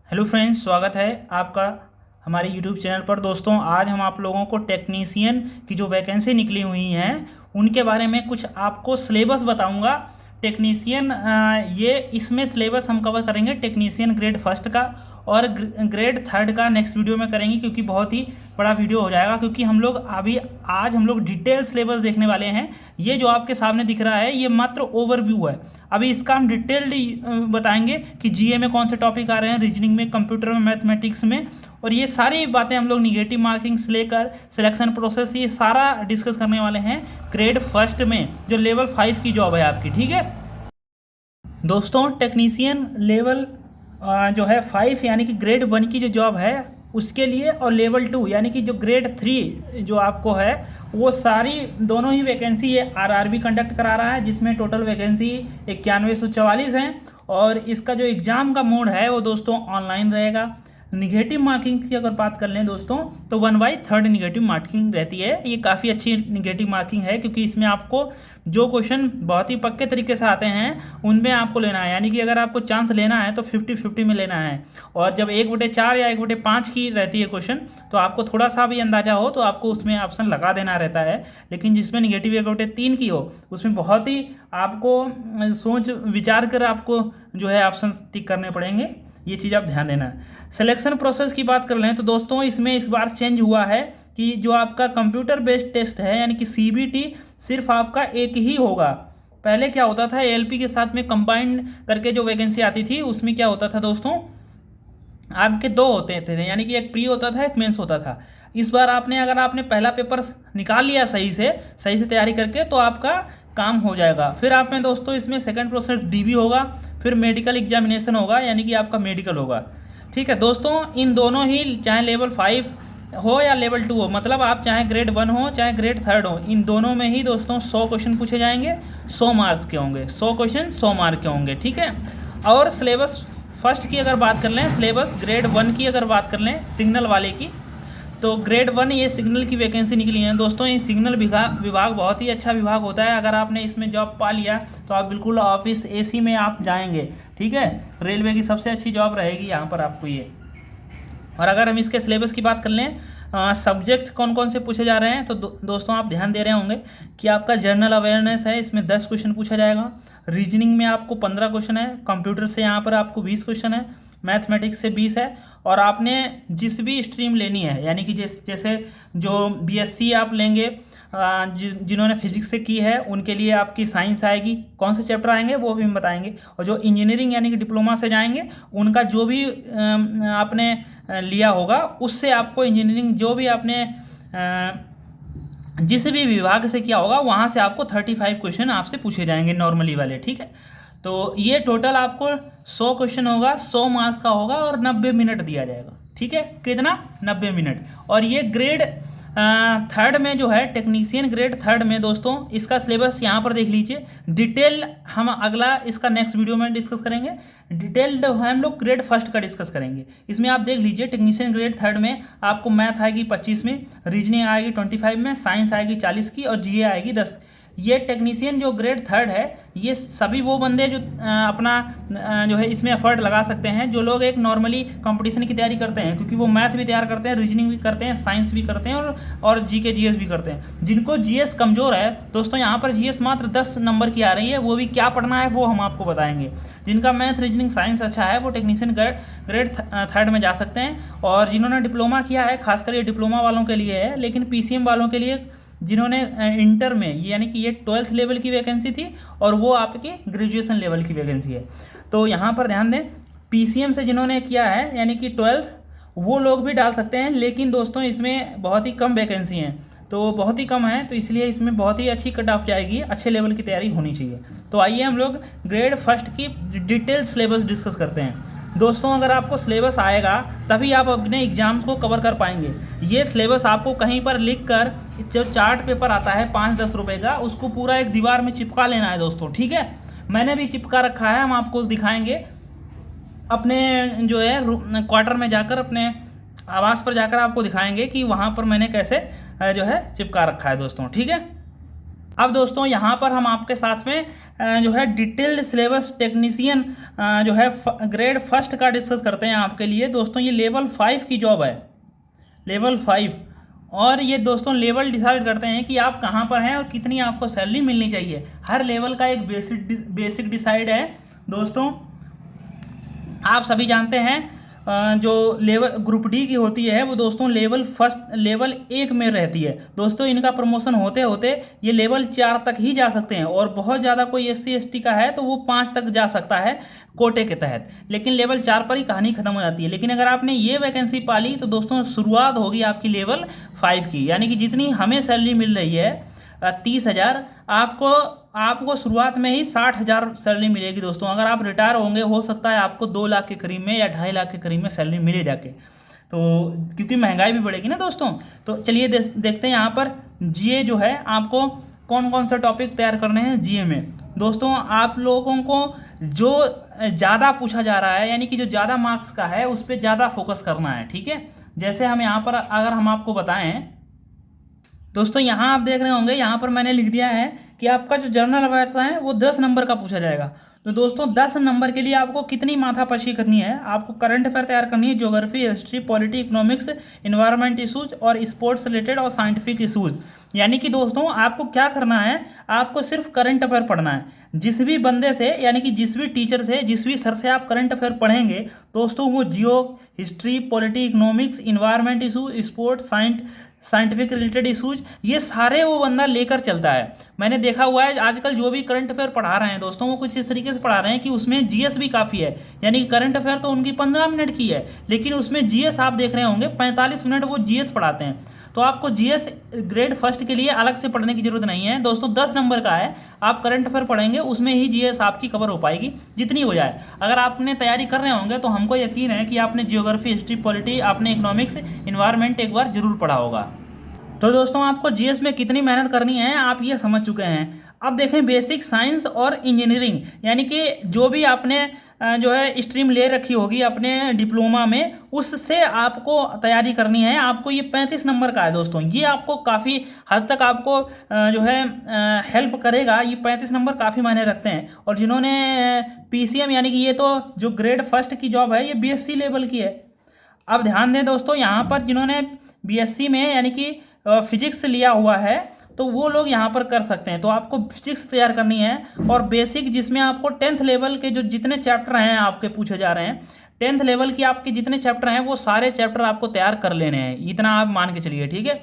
Hello friends, स्वागत है आपका हमारे यूट्यूब चैनल पर। दोस्तों, आज हम आप लोगों को टेक्नीशियन की जो वैकेंसी निकली हुई हैं उनके बारे में कुछ आपको सिलेबस बताऊंगा। टेक्नीशियन ये इसमें सिलेबस हम कवर करेंगे टेक्नीशियन ग्रेड फर्स्ट का और ग्रेड थर्ड का नेक्स्ट वीडियो में करेंगे, क्योंकि बहुत ही बड़ा वीडियो हो जाएगा। क्योंकि हम लोग अभी आज हम लोग डिटेल सिलेबस देखने वाले हैं। ये जो आपके सामने दिख रहा है ये मात्र ओवरव्यू है। अभी इसका हम डिटेल्ड बताएंगे कि जीए में कौन से टॉपिक आ रहे हैं, रीजनिंग में, कंप्यूटर में, मैथमेटिक्स में, और ये सारी बातें हम लोग निगेटिव मार्किंग से लेकर सिलेक्शन प्रोसेस ये सारा डिस्कस करने वाले हैं ग्रेड फर्स्ट में, जो लेवल 5 की जॉब है आपकी। ठीक है दोस्तों, टेक्नीशियन लेवल जो है 5 यानी कि ग्रेड 1 की जो जॉब है उसके लिए, और लेवल 2 यानी कि जो ग्रेड 3 जो आपको है वो सारी दोनों ही वैकेंसी ये आरआरबी कंडक्ट करा रहा है, जिसमें टोटल वैकेंसी 9144 हैं। और इसका जो एग्ज़ाम का मोड है वो दोस्तों ऑनलाइन रहेगा। निगेटिव मार्किंग की अगर बात कर लें दोस्तों तो 1/3 निगेटिव मार्किंग रहती है। ये काफ़ी अच्छी निगेटिव मार्किंग है, क्योंकि इसमें आपको जो क्वेश्चन बहुत ही पक्के तरीके से आते हैं उनमें आपको लेना है। यानी कि अगर आपको चांस लेना है तो 50-50 में लेना है। और जब 1/4 या 1/5 की रहती है क्वेश्चन, तो आपको थोड़ा सा भी अंदाजा हो तो आपको उसमें ऑप्शन लगा देना रहता है। लेकिन जिसमें निगेटिव 1/3 की हो उसमें बहुत ही आपको सोच विचार कर आपको जो है ऑप्शन टिक करने पड़ेंगे। ये चीज़ आप ध्यान देना है। सिलेक्शन प्रोसेस की बात कर लें तो दोस्तों इसमें इस बार चेंज हुआ है कि जो आपका कंप्यूटर बेस्ड टेस्ट है यानी कि सीबीटी सिर्फ आपका एक ही होगा। पहले क्या होता था, एएलपी के साथ में कंबाइंड करके जो वैकेंसी आती थी उसमें क्या होता था दोस्तों, आपके दो होते थे, यानी कि एक प्री होता था, एक मेंस होता था। इस बार अगर आपने पहला पेपर निकाल लिया सही से तैयारी करके तो आपका काम हो जाएगा। फिर आप में दोस्तों इसमें सेकंड प्रोसेस डीबी होगा, फिर मेडिकल एग्जामिनेशन होगा यानी कि आपका मेडिकल होगा। ठीक है दोस्तों, इन दोनों ही चाहे लेवल 5 हो या लेवल 2 हो, मतलब आप चाहे ग्रेड 1 हो चाहे ग्रेड 3 हो, इन दोनों में ही दोस्तों 100 क्वेश्चन पूछे जाएंगे। 100 मार्क्स के होंगे, 100 क्वेश्चन 100 मार्क के होंगे। ठीक है, और सिलेबस फर्स्ट की अगर बात कर लें, सिलेबस ग्रेड 1 की अगर बात कर लें सिग्नल वाले की, तो ग्रेड 1 ये सिग्नल की वैकेंसी निकली है दोस्तों। ये सिग्नल विभाग बहुत ही अच्छा विभाग होता है। अगर आपने इसमें जॉब पा लिया तो आप बिल्कुल ऑफिस एसी में आप जाएंगे। ठीक है, रेलवे की सबसे अच्छी जॉब रहेगी यहाँ पर आपको ये। और अगर हम इसके सिलेबस की बात कर लें, सब्जेक्ट कौन कौन से पूछे जा रहे हैं, तो दोस्तों आप ध्यान दे रहे होंगे कि आपका जनरल अवेयरनेस है, इसमें 10 क्वेश्चन पूछा जाएगा। रीजनिंग में आपको 15 क्वेश्चन है, कंप्यूटर से यहाँ पर आपको 20 क्वेश्चन है, मैथमेटिक्स से 20 है। और आपने जिस भी स्ट्रीम लेनी है, यानी कि जैसे जो बीएससी आप लेंगे, जिन्होंने फिजिक्स से की है उनके लिए आपकी साइंस आएगी। कौन से चैप्टर आएंगे वो भी हम बताएंगे। और जो इंजीनियरिंग यानी कि डिप्लोमा से जाएंगे उनका जो भी आपने लिया होगा उससे आपको इंजीनियरिंग जो भी आपने जिस भी विभाग से किया होगा वहाँ से आपको 35 क्वेश्चन आपसे पूछे जाएंगे नॉर्मली वाले। ठीक है, तो ये टोटल आपको 100 क्वेश्चन होगा, 100 मार्क्स का होगा और 90 मिनट दिया जाएगा। ठीक है, कितना 90 मिनट। और ये ग्रेड 3 में जो है टेक्नीशियन ग्रेड 3 में दोस्तों इसका सिलेबस यहाँ पर देख लीजिए। डिटेल हम अगला इसका नेक्स्ट वीडियो में डिस्कस करेंगे। डिटेल्ड हम लोग ग्रेड फर्स्ट का डिस्कस करेंगे। इसमें आप देख लीजिए, टेक्नीशियन ग्रेड 3 में आपको मैथ आएगी 25 में, रीजनिंग आएगी 25 में, साइंस आएगी 40 की और जीए आएगी 10। ये टेक्नीशियन जो ग्रेड 3 है ये सभी वो बंदे जो अपना जो है इसमें एफर्ट लगा सकते हैं, जो लोग एक नॉर्मली कंपटीशन की तैयारी करते हैं, क्योंकि वो मैथ भी तैयार करते हैं, रीजनिंग भी करते हैं, साइंस भी करते हैं और जीके जीएस भी करते हैं। जिनको जीएस कमज़ोर है दोस्तों, यहाँ पर जीएस मात्र 10 नंबर की आ रही है, वो भी क्या पढ़ना है वो हम आपको बताएंगे। जिनका मैथ रीजनिंग साइंस अच्छा है वो टेक्नीशियन ग्रेड 3 में जा सकते हैं। और जिन्होंने डिप्लोमा किया है, खासकर ये डिप्लोमा वालों के लिए है, लेकिन पीसीएम वालों के लिए जिन्होंने इंटर में यानी कि ये 12th लेवल की वैकेंसी थी और वो आपकी ग्रेजुएशन लेवल की वैकेंसी है। तो यहाँ पर ध्यान दें, पीसीएम से जिन्होंने किया है यानी कि 12th, वो लोग भी डाल सकते हैं। लेकिन दोस्तों इसमें बहुत ही कम वैकेंसी हैं, तो बहुत ही कम है, तो इसलिए इसमें बहुत ही अच्छी कट ऑफ जाएगी, अच्छे लेवल की तैयारी होनी चाहिए। तो आइए हम लोग ग्रेड फर्स्ट की डिटेल सिलेबस डिस्कस करते हैं। दोस्तों अगर आपको सिलेबस आएगा तभी आप अपने एग्जाम्स को कवर कर पाएंगे। ये सिलेबस आपको कहीं पर लिख कर, जो चार्ट पेपर आता है 5-10 रुपये का, उसको पूरा एक दीवार में चिपका लेना है दोस्तों। ठीक है, मैंने भी चिपका रखा है, हम आपको दिखाएंगे अपने जो है क्वार्टर में जाकर, अपने आवास पर जाकर आपको दिखाएंगे कि वहाँ पर मैंने कैसे जो है चिपका रखा है दोस्तों। ठीक है, अब दोस्तों यहाँ पर हम आपके साथ में जो है डिटेल्ड सिलेबस टेक्नीशियन जो है ग्रेड फर्स्ट का डिस्कस करते हैं आपके लिए। दोस्तों ये लेवल 5 की जॉब है, लेवल 5। और ये दोस्तों लेवल डिसाइड करते हैं कि आप कहाँ पर हैं और कितनी आपको सैलरी मिलनी चाहिए। हर लेवल का एक बेसिक डिसाइड है दोस्तों। आप सभी जानते हैं जो लेवल ग्रुप डी की होती है वो दोस्तों लेवल 1 में रहती है दोस्तों। इनका प्रमोशन होते होते ये लेवल 4 तक ही जा सकते हैं, और बहुत ज़्यादा कोई SC ST का है तो वो 5 तक जा सकता है कोटे के तहत, लेकिन लेवल 4 पर ही कहानी खत्म हो जाती है। लेकिन अगर आपने ये वैकेंसी पाली तो दोस्तों शुरुआत होगी आपकी लेवल 5 की, यानी कि जितनी हमें सैलरी मिल रही है 30,000, आपको शुरुआत में ही 60,000 सैलरी मिलेगी दोस्तों। अगर आप रिटायर होंगे हो सकता है आपको 2 लाख के करीब में या 2.5 लाख के करीब में सैलरी मिले जाके, तो क्योंकि महंगाई भी बढ़ेगी ना दोस्तों। तो चलिए देखते हैं यहाँ पर GA जो है आपको कौन कौन सा टॉपिक तैयार करने हैं GA में। दोस्तों आप लोगों को जो ज़्यादा पूछा जा रहा है, यानी कि जो ज़्यादा मार्क्स का है उस पर ज़्यादा फोकस करना है, ठीक है। जैसे हम यहाँ पर अगर हम आपको बताएं दोस्तों, यहाँ आप देख रहे होंगे यहाँ पर मैंने लिख दिया है कि आपका जो जनरल अफेयर्स है वो 10 नंबर का पूछा जाएगा। तो दोस्तों 10 नंबर के लिए आपको कितनी माथापच्ची करनी है, आपको करंट अफेयर तैयार करनी है, geography, history, polity, economics, environment issues और स्पोर्ट्स रिलेटेड और साइंटिफिक इशूज। यानी कि दोस्तों आपको क्या करना है, आपको सिर्फ करंट अफेयर पढ़ना है। जिस भी बंदे से, यानी कि जिस भी टीचर से, जिस भी सर से आप करंट अफेयर पढ़ेंगे दोस्तों, वो geo, history, polity, economics, environment issue, sports, scientific related issues, ये सारे वो बंदा लेकर चलता है। मैंने देखा हुआ है आजकल जो भी करंट अफेयर पढ़ा रहे हैं दोस्तों, वो कुछ इस तरीके से पढ़ा रहे हैं कि उसमें GS भी काफ़ी है। यानी कि करंट अफेयर तो उनकी 15 मिनट की है, लेकिन उसमें GS आप देख रहे होंगे 45 मिनट वो GS पढ़ाते हैं। तो आपको GS ग्रेड फर्स्ट के लिए अलग से पढ़ने की जरूरत नहीं है दोस्तों। 10 नंबर का है, आप करंट अफेयर पढ़ेंगे उसमें ही GS आपकी कवर हो पाएगी जितनी हो जाए। अगर आपने तैयारी कर रहे होंगे तो हमको यकीन है कि आपने जियोग्राफी, हिस्ट्री, पॉलिटी, आपने इकोनॉमिक्स, इन्वायरमेंट एक बार जरूर पढ़ा होगा। तो दोस्तों आपको GS में कितनी मेहनत करनी है आप ये समझ चुके हैं। अब देखें बेसिक साइंस और इंजीनियरिंग, यानी कि जो भी आपने जो है स्ट्रीम ले रखी होगी अपने डिप्लोमा में, उससे आपको तैयारी करनी है। आपको ये 35 नंबर का है दोस्तों, ये आपको काफ़ी हद तक आपको जो है हेल्प करेगा। ये 35 नंबर काफ़ी मायने रखते हैं। और जिन्होंने PCM, यानी कि ये तो जो ग्रेड फर्स्ट की जॉब है ये BSc लेवल की है। अब ध्यान दें दोस्तों, यहाँ पर जिन्होंने BSc में यानी कि फिजिक्स लिया हुआ है तो वो लोग यहाँ पर कर सकते हैं। तो आपको फिजिक्स तैयार करनी है, और बेसिक जिसमें आपको 10th लेवल के जो जितने चैप्टर हैं आपके पूछे जा रहे हैं, 10th लेवल के आपके जितने चैप्टर हैं वो सारे चैप्टर आपको तैयार कर लेने हैं, इतना आप मान के चलिए, ठीक है।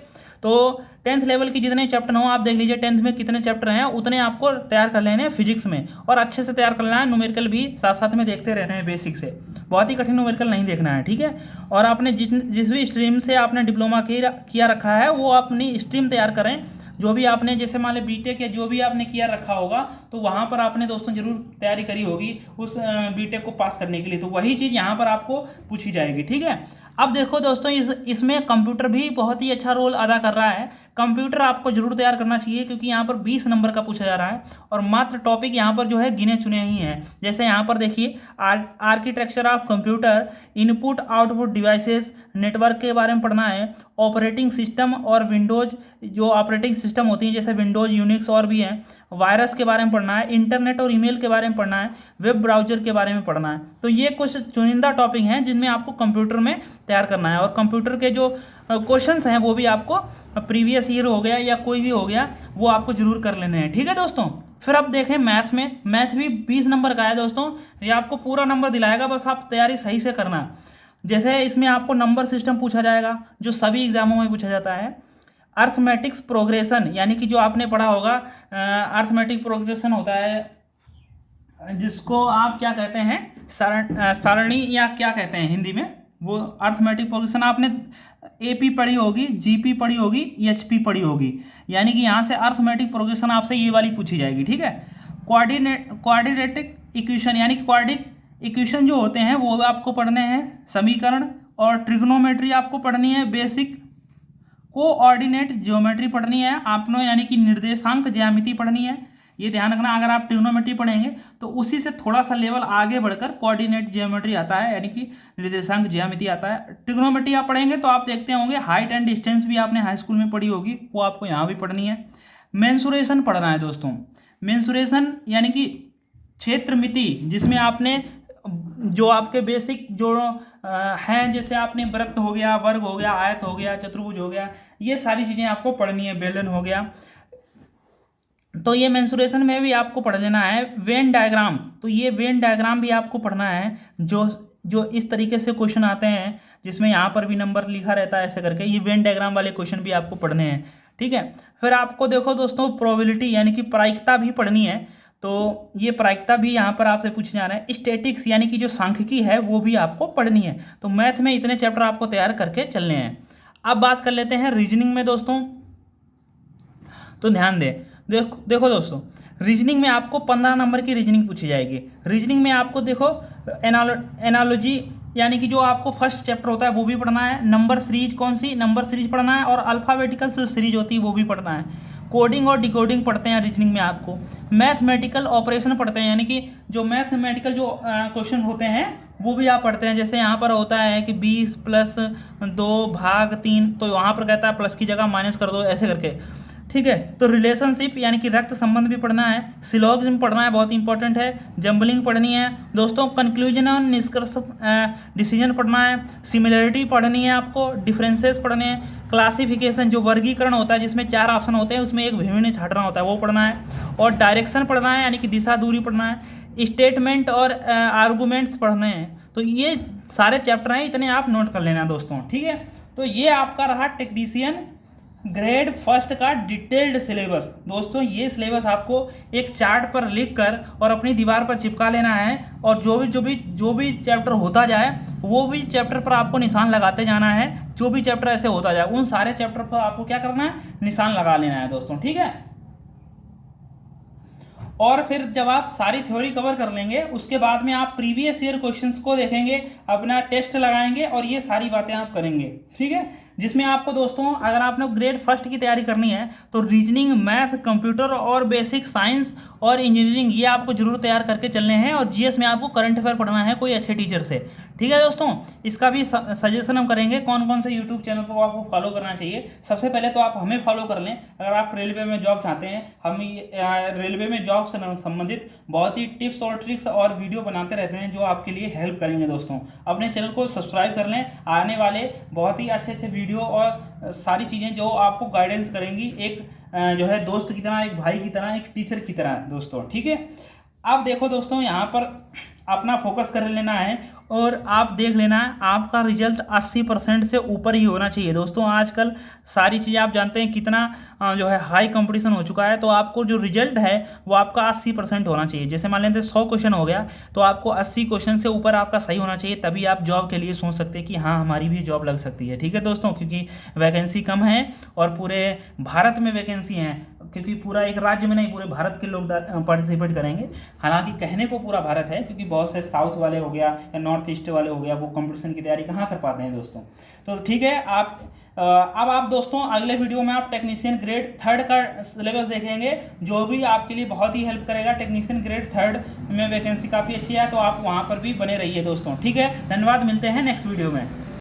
तो 10th लेवल की जितने चैप्टर हो आप देख लीजिए 10th में कितने चैप्टर हैं उतने आपको तैयार कर लेने हैं फिजिक्स में, और अच्छे से तैयार कर लेना है। न्यूमेरिकल भी साथ साथ में देखते रहना है बेसिक से, बहुत ही कठिन न्यूमेरिकल नहीं देखना है, ठीक है। और आपने जिस भी स्ट्रीम से आपने डिप्लोमा किया रखा है वो अपनी स्ट्रीम तैयार करें। जो भी आपने जैसे मान लो बीटेक या जो भी आपने किया रखा होगा तो वहाँ पर आपने दोस्तों जरूर तैयारी करी होगी उस बीटेक को पास करने के लिए, तो वही चीज़ यहाँ पर आपको पूछी जाएगी, ठीक है। अब देखो दोस्तों इसमें कंप्यूटर भी बहुत ही अच्छा रोल अदा कर रहा है। कंप्यूटर आपको जरूर तैयार करना चाहिए क्योंकि यहाँ पर 20 नंबर का पूछा जा रहा है, और मात्र टॉपिक यहाँ पर जो है गिने चुने ही हैं। जैसे यहाँ पर देखिए architecture of computer, input output devices, network के बारे में पढ़ना है, ऑपरेटिंग सिस्टम और विंडोज जो ऑपरेटिंग सिस्टम होती हैं जैसे विंडोज, यूनिक्स और भी हैं, वायरस के बारे में पढ़ना है, इंटरनेट और ईमेल के बारे में पढ़ना है, वेब ब्राउजर के बारे में पढ़ना है। तो ये कुछ चुनिंदा टॉपिक हैं जिनमें आपको कंप्यूटर में तैयार करना है, और कंप्यूटर के जो क्वेश्चंस हैं वो भी आपको प्रीवियस ईयर हो गया या कोई भी हो गया वो आपको जरूर कर लेने हैं, ठीक है दोस्तों। फिर अब देखें मैथ में, मैथ भी 20 नंबर का है दोस्तों, ये आपको पूरा नंबर दिलाएगा, बस आप तैयारी सही से करना। जैसे इसमें आपको नंबर सिस्टम पूछा जाएगा जो सभी एग्जामों में पूछा जाता है। अर्थमेटिक्स प्रोग्रेशन, यानी कि जो आपने पढ़ा होगा अर्थमेटिक प्रोग्रेशन होता है जिसको आप क्या कहते हैं सारणी या क्या कहते हैं हिंदी में, वो अर्थमेटिक प्रोग्रेशन आपने AP पढ़ी होगी, GP पढ़ी होगी, HP पढ़ी होगी। यानी कि यहाँ से अर्थमेटिक प्रोग्रेशन आपसे ये वाली पूछी जाएगी, ठीक है। क्वाड्रेटिक इक्वेशन, यानी कि क्वाड्रेटिक इक्वेशन जो होते हैं वो आपको पढ़ने हैं, समीकरण, और ट्रिग्नोमेट्री आपको पढ़नी है, बेसिक कोऑर्डिनेट ज्योमेट्री पढ़नी है आपने, यानी कि निर्देशांक ज्यामिति पढ़नी है। ये ध्यान रखना, अगर आप ट्रिग्नोमेट्री पढ़ेंगे तो उसी से थोड़ा सा लेवल आगे बढ़कर कोऑर्डिनेट ज्योमेट्री आता है, यानी कि निर्देशांक ज्यामिति आता है। ट्रिग्नोमेट्री आप पढ़ेंगे तो आप देखते होंगे हाइट एंड डिस्टेंस भी आपने हाई स्कूल में पढ़ी होगी, वो आपको यहाँ भी पढ़नी है। मेंसुरेशन पढ़ना है दोस्तों। मेंसुरेशन यानी कि क्षेत्र मिति, जिसमें आपने जो आपके बेसिक जो हैं, जैसे आपने वृत्त हो गया, वर्ग हो गया, आयत हो गया, चतुर्भुज हो गया, ये सारी चीज़ें आपको पढ़नी है, बेलन हो गया, तो ये मेंसुरेशन में भी आपको पढ़ लेना है। वेन डायग्राम, तो ये वेन डायग्राम भी आपको पढ़ना है, जो जो इस तरीके से क्वेश्चन आते हैं, जिसमें यहाँ पर भी नंबर लिखा रहता है ऐसे करके, ये वेन डायग्राम वाले क्वेश्चन भी आपको पढ़ने हैं, ठीक है। फिर आपको देखो दोस्तों प्रोबेबिलिटी यानी कि प्रायिकता भी पढ़नी है, तो ये प्रायिकता भी यहाँ पर आपसे पूछे जा रहा है। स्टैटिक्स यानी कि जो सांख्यिकी है वो भी आपको पढ़नी है। तो मैथ में इतने चैप्टर आपको तैयार करके चलने हैं। अब बात कर लेते हैं रीजनिंग में दोस्तों। तो ध्यान दें, देखो दोस्तों, रीजनिंग में आपको 15 नंबर की रीजनिंग पूछी जाएगी। रीजनिंग में आपको देखो एनालॉजी यानी कि जो आपको फर्स्ट चैप्टर होता है वो भी पढ़ना है। नंबर सीरीज, कौन सी नंबर सीरीज पढ़ना है, और अल्फ़ाबेटिकल जो सीरीज होती है वो भी पढ़ना है। कोडिंग और डिकोडिंग पढ़ते हैं रीजनिंग में आपको। मैथमेटिकल ऑपरेशन पढ़ते हैं, यानी कि जो मैथमेटिकल जो क्वेश्चन होते हैं वो भी आप पढ़ते हैं। जैसे यहाँ पर होता है कि 20 + 2 भाग 3, तो वहाँ पर कहता है प्लस की जगह माइनस कर दो, ऐसे करके, ठीक है। तो रिलेशनशिप यानी कि रक्त संबंध भी पढ़ना है। सिलोगिज्म पढ़ना है, बहुत इंपॉर्टेंट है। जंबलिंग पढ़नी है दोस्तों। कंक्लूजन और निष्कर्ष डिसीजन पढ़ना है। सिमिलरिटी पढ़नी है आपको। डिफरेंसेस पढ़ने हैं। क्लासिफिकेशन जो वर्गीकरण होता है, जिसमें 4 ऑप्शन होते हैं, उसमें एक भिन्न छाटना होता है, वो पढ़ना है। और डायरेक्शन पढ़ना है, यानी कि दिशा दूरी पढ़ना है। स्टेटमेंट और आर्गूमेंट्स पढ़ने हैं। तो ये सारे चैप्टर हैं, इतने आप नोट कर लेना दोस्तों, ठीक है। तो ये आपका रहा टेक्नीशियन ग्रेड फर्स्ट का डिटेल्ड सिलेबस। दोस्तों ये सिलेबस आपको एक चार्ट पर लिख कर और अपनी दीवार पर चिपका लेना है, और जो भी चैप्टर होता जाए वो भी चैप्टर पर आपको निशान लगाते जाना है। जो भी चैप्टर ऐसे होता जाए उन सारे चैप्टर पर आपको क्या करना है, निशान लगा लेना है दोस्तों, ठीक है। और फिर जब आप सारी थ्योरी कवर कर लेंगे, उसके बाद में आप प्रीवियस ईयर क्वेश्चंस को देखेंगे, अपना टेस्ट लगाएंगे, और ये सारी बातें आप करेंगे, ठीक है। जिसमें आपको दोस्तों, अगर आपने ग्रेड फर्स्ट की तैयारी करनी है तो रीजनिंग, मैथ, कंप्यूटर और बेसिक साइंस और इंजीनियरिंग, ये आपको जरूर तैयार करके चलने हैं। और जीएस में आपको करंट अफेयर पढ़ना है कोई अच्छे टीचर से, ठीक है दोस्तों। इसका भी सजेशन हम करेंगे कौन कौन से यूट्यूब चैनल को आपको फॉलो करना चाहिए। सबसे पहले तो आप हमें फॉलो कर लें। अगर आप रेलवे में जॉब चाहते हैं, हम रेलवे में जॉब से संबंधित बहुत ही टिप्स और ट्रिक्स और वीडियो बनाते रहते हैं, जो आपके लिए हेल्प करेंगे दोस्तों। अपने चैनल को सब्सक्राइब कर लें। आने वाले बहुत ही अच्छे अच्छे वीडियो और सारी चीज़ें जो आपको गाइडेंस करेंगी, एक जो है दोस्त की तरह, एक भाई की तरह, एक टीचर की तरह दोस्तों, ठीक है। अब देखो दोस्तों, यहाँ पर अपना फोकस कर लेना है, और आप देख लेना है आपका रिजल्ट 80% से ऊपर ही होना चाहिए दोस्तों। आजकल सारी चीज़ें आप जानते हैं कितना जो है हाई कंपटीशन हो चुका है, तो आपको जो रिजल्ट है वो आपका 80% होना चाहिए। जैसे मान लेते 100 क्वेश्चन हो गया, तो आपको 80 क्वेश्चन से ऊपर आपका सही होना चाहिए, तभी आप जॉब के लिए सोच सकते हैं कि हाँ हमारी भी जॉब लग सकती है, ठीक है दोस्तों। क्योंकि वैकेंसी कम है और पूरे भारत में वैकेंसी हैं, क्योंकि पूरा एक राज्य में नहीं, पूरे भारत के लोग पार्टिसिपेट करेंगे। हालांकि कहने को पूरा भारत है, क्योंकि बहुत से साउथ वाले हो गया या नॉर्थ ईस्ट वाले हो गया, वो कंपटीशन की तैयारी कहाँ कर पाते हैं दोस्तों। तो ठीक है, अब आप दोस्तों अगले वीडियो में आप टेक्नीशियन ग्रेड थर्ड का सिलेबस देखेंगे, जो भी आपके लिए बहुत ही हेल्प करेगा। टेक्नीशियन ग्रेड थर्ड में वैकेंसी काफ़ी अच्छी है, तो आप वहाँ पर भी बने रहिए दोस्तों, ठीक है। धन्यवाद, मिलते हैं नेक्स्ट वीडियो में।